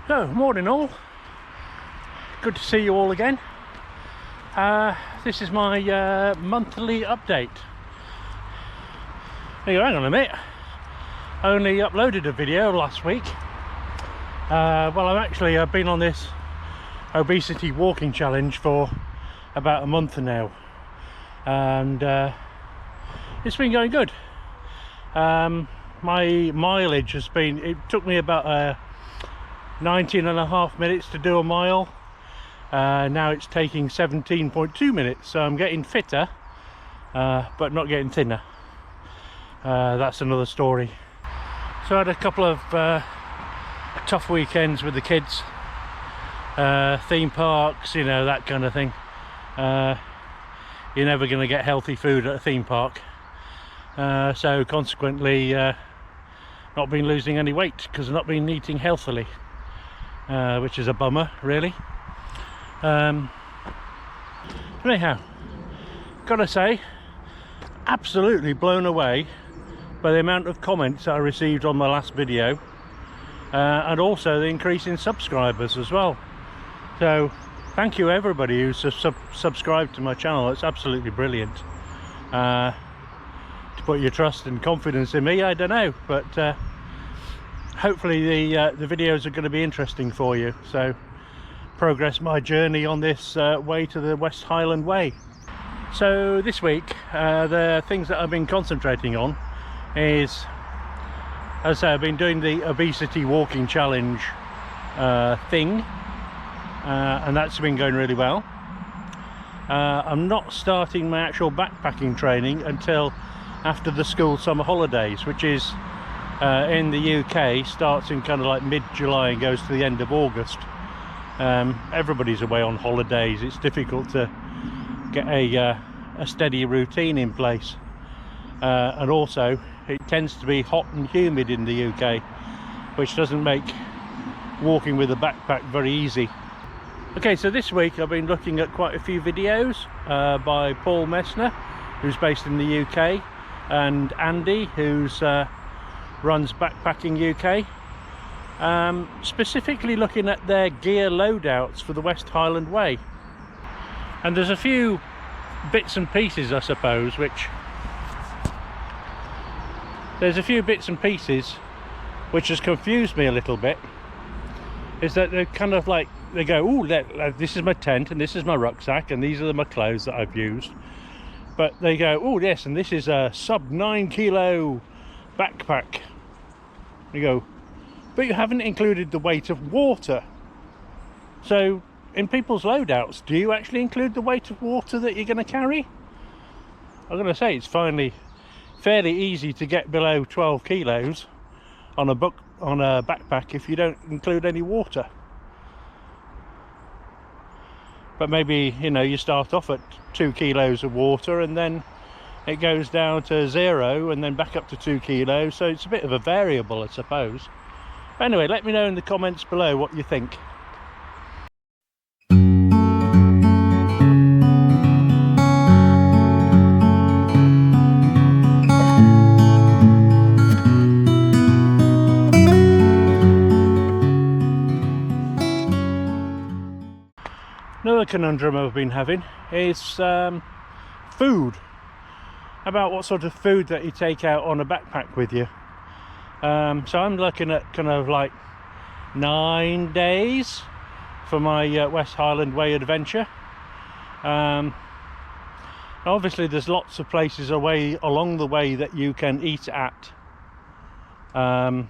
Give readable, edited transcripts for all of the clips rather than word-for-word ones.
So, morning all. Good to see you all again. This is my monthly update. Hey, hang on a minute. I only uploaded a video last week. Well, I've been on this obesity walking challenge for about a month now, and it's been going good. My mileage has been, it took me about 19.5 minutes to do a mile. Now it's taking 17.2 minutes, so I'm getting fitter, but not getting thinner. That's another story. So I had a couple of tough weekends with the kids, theme parks, you know, that kind of thing. You're never going to get healthy food at a theme park, so consequently not been losing any weight because I've not been eating healthily, which is a bummer really. Anyhow, gotta say, absolutely blown away by the amount of comments I received on my last video, and also the increase in subscribers as well. So thank you everybody who's subscribed to my channel. It's absolutely brilliant. To put your trust and confidence in me, I don't know, but hopefully the videos are going to be interesting for you. So progress my journey on this way to the West Highland Way. So this week the things that I've been concentrating on is, as I say, I've been doing the obesity walking challenge thing, and that's been going really well. I'm not starting my actual backpacking training until after the school summer holidays, which is in the UK starts in kind of like mid-July and goes to the end of August. Everybody's away on holidays. It's difficult to get a steady routine in place, and also it tends to be hot and humid in the UK, which doesn't make walking with a backpack very easy. Okay, so this week I've been looking at quite a few videos by Paul Messner, who's based in the UK, and Andy, who's runs Backpacking UK. Specifically looking at their gear loadouts for the West Highland Way. And there's a few bits and pieces, I suppose, which has confused me a little bit. Is that they're kind of like, they go, oh, this is my tent and this is my rucksack and these are my clothes that I've used. But they go, oh yes, and this is a sub 9 kilo backpack. You go, but you haven't included the weight of water. So in people's loadouts, do you actually include the weight of water that you're going to carry? I'm going to say it's fairly easy to get below 12 kilos on a backpack if you don't include any water. But maybe, you know, you start off at 2 kilos of water and then it goes down to 0 and then back up to 2 kilos, so it's a bit of a variable, I suppose. Anyway, let me know in the comments below what you think. Another conundrum I've been having is food. About what sort of food that you take out on a backpack with you. So I'm looking at kind of like 9 days for my West Highland Way adventure. Obviously there's lots of places along the way that you can eat at, but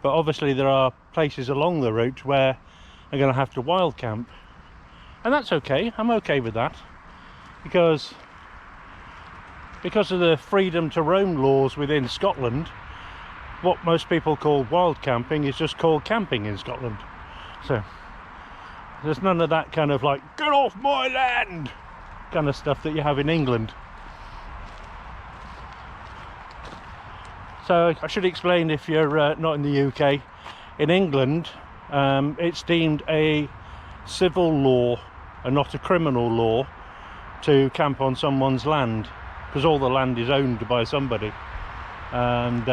obviously there are places along the route where I'm going to have to wild camp, and that's okay. I'm okay with that because of the freedom to roam laws within Scotland. What most people call wild camping is just called camping in Scotland. So there's none of that kind of like, get off my land kind of stuff that you have in England. So I should explain, if you're not in the UK, in England it's deemed a civil law and not a criminal law to camp on someone's land, because all the land is owned by somebody. And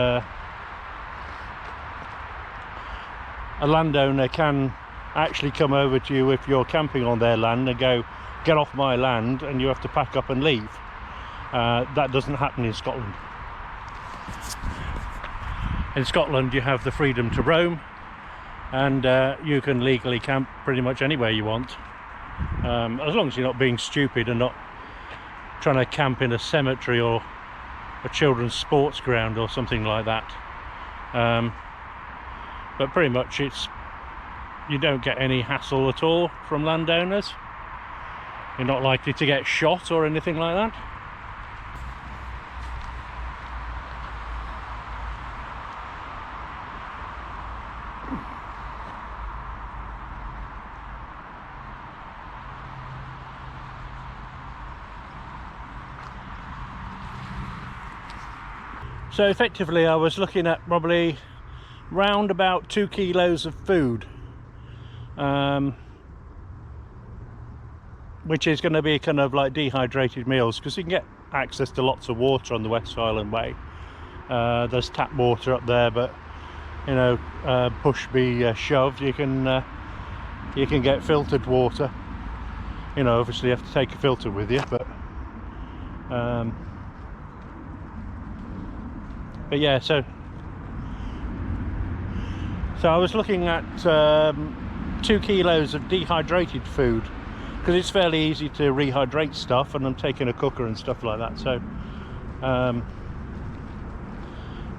a landowner can actually come over to you if you're camping on their land and go, get off my land, and you have to pack up and leave. That doesn't happen in Scotland. In Scotland you have the freedom to roam, and you can legally camp pretty much anywhere you want, as long as you're not being stupid and not trying to camp in a cemetery or a children's sports ground or something like that. But pretty much you don't get any hassle at all from landowners. You're not likely to get shot or anything like that. So effectively I was looking at probably round about 2 kilos of food, which is going to be kind of like dehydrated meals, because you can get access to lots of water on the West Highland Way. There's tap water up there, but you know, push be shoved, you can get filtered water. You know, obviously you have to take a filter with you, but yeah, so I was looking at 2 kilos of dehydrated food, because it's fairly easy to rehydrate stuff, and I'm taking a cooker and stuff like that, so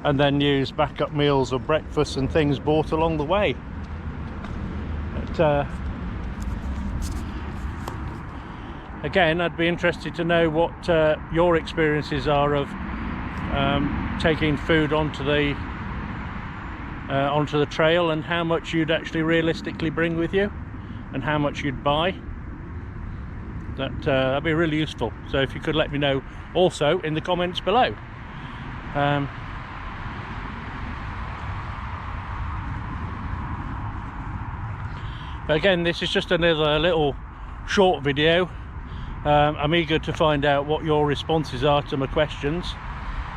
and then use backup meals or breakfast and things bought along the way. But again, I'd be interested to know what your experiences are of taking food onto the trail, and how much you'd actually realistically bring with you and how much you'd buy. That'd be really useful, so if you could let me know also in the comments below. But again, this is just another little short video. I'm eager to find out what your responses are to my questions,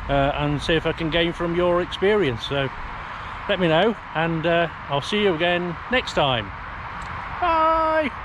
and see if I can gain from your experience. So let me know, and I'll see you again next time. Bye.